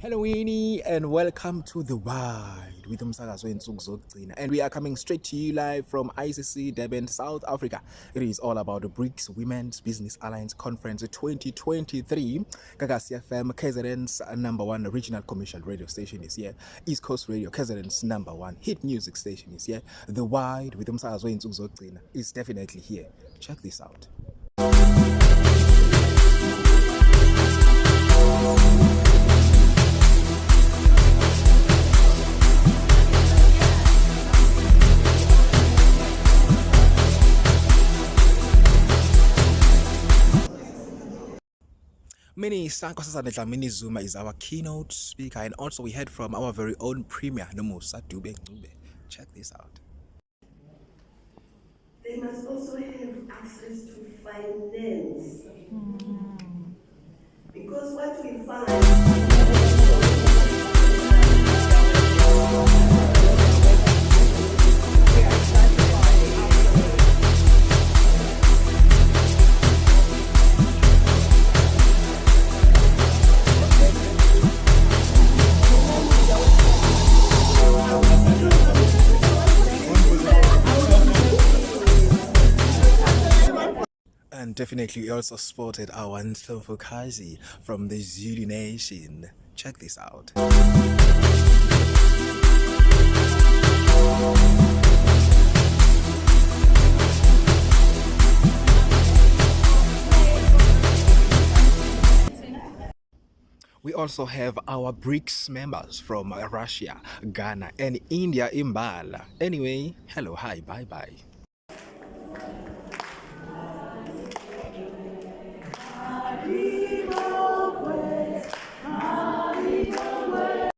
Hello Winnie and welcome to The Wide with umsakazo wensuku zokugcina, and we are coming straight to you live from ICC Durban, South Africa. It is all about the BRICS Women's Business Alliance Conference 2023. Gagasi FM, KZN's #1 regional commercial radio station is here. East Coast Radio, KZN's #1 hit music station is here. The Wide with umsakazo wensuku zokugcina is definitely here. Check this out. Minister Nkosazana Dlamini Zuma is our keynote speaker, and also we heard from our very own Premier Nomusa Dube Ncube. Check this out. They must also have access to finance. Because what we find And definitely we also spotted our Ntsofukazi from the Zulu Nation. Check this out. We also have our BRICS members from Russia, Ghana, and India in Bala. Anyway, hello, hi, bye-bye.